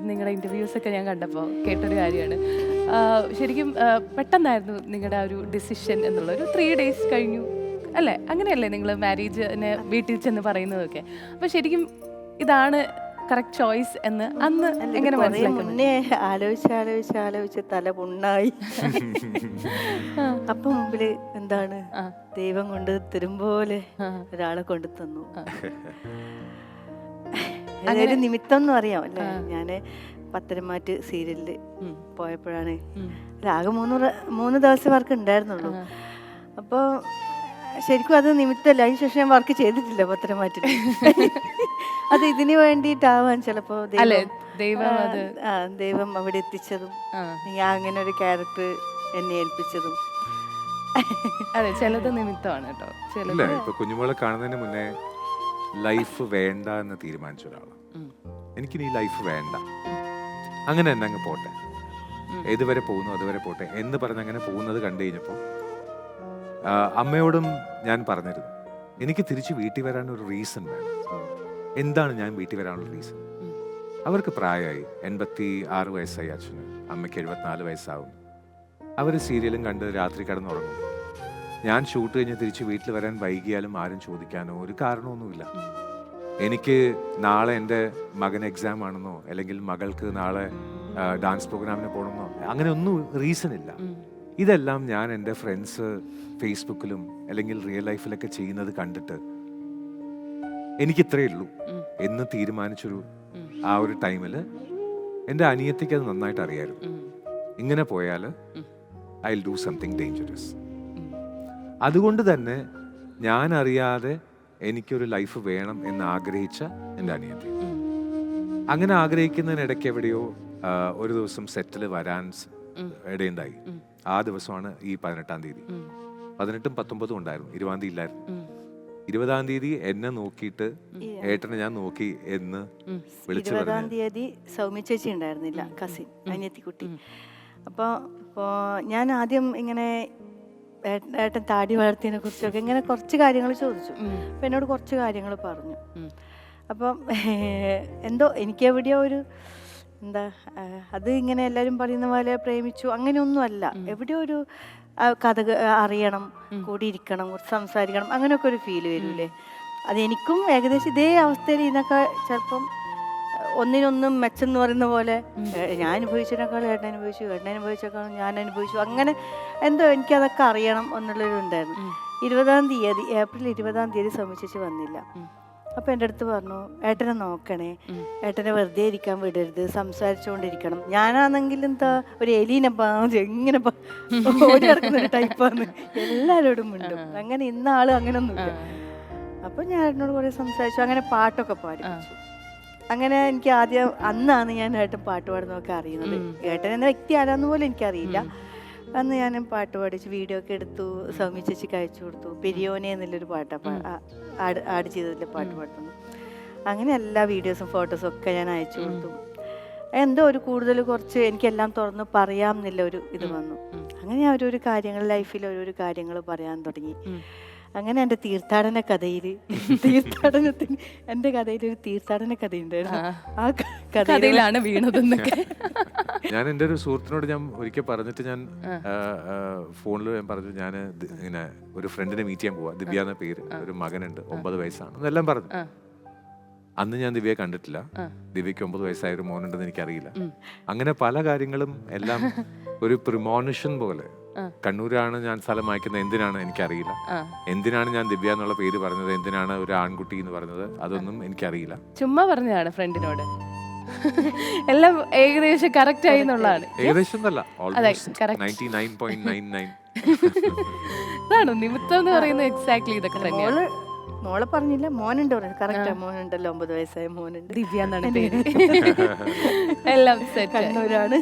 നിങ്ങളുടെ ഇൻ്റർവ്യൂസൊക്കെ ഞാൻ കണ്ടപ്പോൾ കേട്ടൊരു കാര്യമാണ്. ശരിക്കും പെട്ടെന്നായിരുന്നു നിങ്ങളുടെ ആ ഒരു ഡിസിഷൻ എന്നുള്ള ഒരു 3 days കഴിഞ്ഞു അല്ലേ? അങ്ങനെയല്ലേ നിങ്ങൾ മാരേജിനെ വീട്ടിൽ ചെന്ന് പറയുന്നതൊക്കെ? അപ്പോൾ ശരിക്കും ഇതാണ് കറക്റ്റ് ചോയ്സ് എന്ന് അന്ന് എങ്ങനെ മനസ്സിലാക്കുന്നത്? മുന്നേ ആലോചിച്ച് തല പുണ്ണായി. അപ്പൊ മുമ്പില് എന്താണ് ദൈവം കൊണ്ട് തരുമ്പോലെ ഒരാളെ കൊണ്ട് തന്നു. അതൊരു നിമിത്തം എന്ന് അറിയാം അല്ലേ? ഞാന് പത്തരമാറ്റ് സീരിയലില് പോയപ്പോഴാണ് ആകെ 3 ദിവസം വർക്ക് ഉണ്ടായിരുന്നുള്ളൂ. അപ്പോൾ ശരിക്കും അത് നിമിത്തമല്ല. അതിനുശേഷം ഞാൻ വർക്ക് ചെയ്തിട്ടില്ല പത്തരമാറ്റിൽ. അത് ഇതിന് വേണ്ടിയിട്ടാവാൻ ചിലപ്പോ ദൈവം അവിടെ എത്തിച്ചതും ഞാൻ അങ്ങനെ ഒരു ക്യാരക്ടർ എന്നെ ഏൽപ്പിച്ചതും. അതെ, ചിലത് നിമിത്തമാണ് കേട്ടോ. ഇല്ല, ഇപ്പൊ കുഞ്ഞുമോളെ കാണുന്നതിന് മുന്നേ ലൈഫ് വേണ്ട എന്ന് തീരുമാനിച്ച ഒരാളാണ്. എനിക്കിനി ഈ ലൈഫ് വേണ്ട, അങ്ങനെ തന്നെ അങ്ങ് പോട്ടെ, ഏതുവരെ പോകുന്നു അതുവരെ പോട്ടെ എന്ന് പറഞ്ഞ് അങ്ങനെ പോകുന്നത് കണ്ടു കഴിഞ്ഞപ്പോൾ അമ്മയോടും ഞാൻ പറഞ്ഞിരുന്നു, എനിക്ക് തിരിച്ച് വീട്ടിൽ വരാനൊരു റീസൺ വേണം. എന്താണ് ഞാൻ വീട്ടിൽ വരാനുള്ള റീസൺ? അവർക്ക് പ്രായമായി, 86 വയസ്സായി അച്ഛന്, അമ്മയ്ക്ക് 74 വയസ്സാവും. അവർ സീരിയലും കണ്ട് രാത്രി കിടന്നുറങ്ങും. ഞാൻ ഷൂട്ട് കഴിഞ്ഞ് തിരിച്ച് വീട്ടിൽ വരാൻ വൈകിയാലും ആരും ചോദിക്കാനോ ഒരു കാരണമൊന്നുമില്ല. എനിക്ക് നാളെ എൻ്റെ മകന് എക്സാം ആണെന്നോ അല്ലെങ്കിൽ മകൾക്ക് നാളെ ഡാൻസ് പ്രോഗ്രാമിന് പോകണമെന്നോ അങ്ങനെ ഒന്നും റീസൺ ഇല്ല. ഇതെല്ലാം ഞാൻ എൻ്റെ ഫ്രണ്ട്സ് ഫേസ്ബുക്കിലും അല്ലെങ്കിൽ റിയൽ ലൈഫിലൊക്കെ ചെയ്യുന്നത് കണ്ടിട്ട് എനിക്കിത്രയേ ഉള്ളൂ എന്ന് തീരുമാനിച്ചൊരു ആ ഒരു ടൈമിൽ എൻ്റെ അനിയത്തിക്ക് അത് നന്നായിട്ട് അറിയായിരുന്നു. ഇങ്ങനെ പോയാൽ I will do something dangerous. അതുകൊണ്ട് തന്നെ ഞാൻ അറിയാതെ എനിക്കൊരു ലൈഫ് വേണം എന്ന് ആഗ്രഹിച്ച എൻ്റെ അനിയത്തി, അങ്ങനെ ആഗ്രഹിക്കുന്നതിനിടയ്ക്ക് എവിടെയോ ഒരു ദിവസം സെറ്റിൽ വരാൻ ഇടയുണ്ടായി. ആ ദിവസമാണ് ഈ 18-ാം തീയതി. 18ഉം 19ഉം ഉണ്ടായിരുന്നു, 20-ാം തീയതി ഇല്ലായിരുന്നു. 20-ാം തീയതി എന്നെ നോക്കിയിട്ട് ഏട്ടനെ ഞാൻ നോക്കി എന്ന് വിളിച്ചു പറഞ്ഞു. 20-ാം തീയതി സൗമ്യ ചേച്ചി ഉണ്ടായിരുന്നില്ല, കസിൻ അനിയത്തിക്കുട്ടി. അപ്പോൾ ഞാൻ ആദ്യം ഇങ്ങനെ ഏട്ടൻ താടി വളർത്തിയതിനെ കുറിച്ചൊക്കെ ഇങ്ങനെ കുറച്ച് കാര്യങ്ങൾ ചോദിച്ചു. അപ്പം എന്നോട് കുറച്ച് കാര്യങ്ങൾ പറഞ്ഞു. അപ്പം എന്തോ എനിക്ക് എവിടെയോ ഒരു എന്താ അത് ഇങ്ങനെ എല്ലാവരും പറയുന്ന പോലെ പ്രേമിച്ചു അങ്ങനെയൊന്നുമല്ല, എവിടെയോ ഒരു കഥ അറിയണം, കൂടിയിരിക്കണം, കുറച്ച് സംസാരിക്കണം, അങ്ങനെയൊക്കെ ഒരു ഫീല് വരൂലേ. അതെനിക്കും ഏകദേശം ഇതേ അവസ്ഥയിൽ ഇതിനൊക്കെ ചിലപ്പം ഒന്നിനൊന്നും മെച്ചെന്ന് പറയുന്ന പോലെ ഞാൻ അനുഭവിച്ചതിനേക്കാളും ഏട്ടൻ അനുഭവിച്ചേക്കാളും ഞാൻ അനുഭവിച്ചു. അങ്ങനെ എന്തോ എനിക്കതൊക്കെ അറിയണം എന്നുള്ളൊരു ഉണ്ടായിരുന്നു. 20-ാം തീയതി ഏപ്രിൽ 20-ാം തീയതി സൗമ്യചേച്ചി വന്നില്ല. അപ്പം എൻ്റെ അടുത്ത് പറഞ്ഞു, ഏട്ടനെ നോക്കണേ, ഏട്ടനെ വെറുതെ ഇരിക്കാൻ വിടരുത്, സംസാരിച്ചുകൊണ്ടിരിക്കണം. ഞാനാണെങ്കിൽ എന്താ ഒരു എലീനെ എങ്ങനെ ഓടി നടക്കുന്നൊരു ടൈപ്പാണ്, എല്ലാവരോടും മിണ്ടും. അങ്ങനെ ഇന്ന ആള് അങ്ങനെയൊന്നുമില്ല. അപ്പം ഞാൻ ഏട്ടനോട് കുറേ സംസാരിച്ചു, അങ്ങനെ പാട്ടൊക്കെ പാടിപ്പിച്ചു. അങ്ങനെ എനിക്ക് ആദ്യം അന്നാണ് ഞാൻ ഏട്ടൻ പാട്ട് പാടുന്നതൊക്കെ അറിയുന്നത്. ഏട്ടൻ എന്ന വ്യക്തി ആരാന്ന് പോലും എനിക്കറിയില്ല. അന്ന് ഞാൻ പാട്ട് പാടിച്ച് വീഡിയോ ഒക്കെ എടുത്തു, സൗമ്യ ചേച്ചിക്ക് അയച്ചു കൊടുത്തു. പെരിയോനെ എന്നുള്ളൊരു പാട്ടാണ് ആഡ് ചെയ്തതിലെ പാട്ട് പാടുന്നു. അങ്ങനെ എല്ലാ വീഡിയോസും ഫോട്ടോസും ഒക്കെ ഞാൻ അയച്ചു കൊടുത്തു. എന്തോ ഒരു കൂടുതൽ കുറച്ച് എനിക്കെല്ലാം തുറന്ന് പറയാം എന്നുള്ള ഒരു ഇത് വന്നു. അങ്ങനെ ഞാൻ ഓരോരോ കാര്യങ്ങൾ ലൈഫിൽ ഓരോരോ കാര്യങ്ങൾ പറയാൻ തുടങ്ങി. അങ്ങനെ എൻ്റെ തീർത്ഥാടന കഥയിൽ എൻ്റെ കഥയിൽ ഒരു തീർത്ഥാടന കഥയുണ്ടായിരുന്നു. ആ കഥയിലാണ് വീണതെന്നൊക്കെ ഞാൻ എൻ്റെ ഒരു സുഹൃത്തിനോട് ഞാൻ ഒരിക്കൽ പറഞ്ഞിട്ട് ഞാൻ ഫോണിൽ ഞാൻ പറഞ്ഞു, ഞാൻ ഇങ്ങനെ ഒരു ഫ്രണ്ടിനെ മീറ്റ് ചെയ്യാൻ പോവാ, ദിവ്യ എന്ന പേര്, ഒരു മകനുണ്ട്, 9 വയസ്സാണ് എന്നെല്ലാം പറഞ്ഞു. അന്ന് ഞാൻ ദിവ്യയെ കണ്ടിട്ടില്ല. ദിവ്യക്ക് 9 വയസ്സായ ഒരു മോനുണ്ടെന്ന് എനിക്കറിയില്ല. അങ്ങനെ പല കാര്യങ്ങളും എല്ലാം ഒരു പ്രിമോണിഷൻ പോലെ. കണ്ണൂരാണ് ഞാൻ സ്ഥലം വായിക്കുന്നത്, എന്തിനാണ് എനിക്കറിയില്ല. എന്തിനാണ് ഞാൻ ദിവ്യ എന്നുള്ള പേര് പറഞ്ഞത്, എന്തിനാണ് ഒരു ആൺകുട്ടി എന്ന് പറഞ്ഞത്, അതൊന്നും എനിക്കറിയില്ല. ചുമ്മാ പറഞ്ഞതാണ് ഫ്രണ്ടിനോട്. എല്ലാം ഏകദേശം കറക്റ്റ് ആയി എന്നുള്ളതാണ്. ഏകദേശം അല്ല, ഓൾമോസ്റ്റ് 99.99. അതാണോ നിമിത്തം എന്ന് പറയുന്നത്? എക്സാക്ട്ലി ഇതൊക്കെ തന്നെയാണ്. മോളെ പറഞ്ഞില്ല, മോനുണ്ട് പറയുന്നത്. കറക്റ്റാ, മോനുണ്ടല്ലോ, 9 വയസ്സായ മോനുണ്ട്. ദിവ്യ എന്നാണ് പേര്. എല്ലാം സെറ്റ്. കണ്ണൂരാണ്.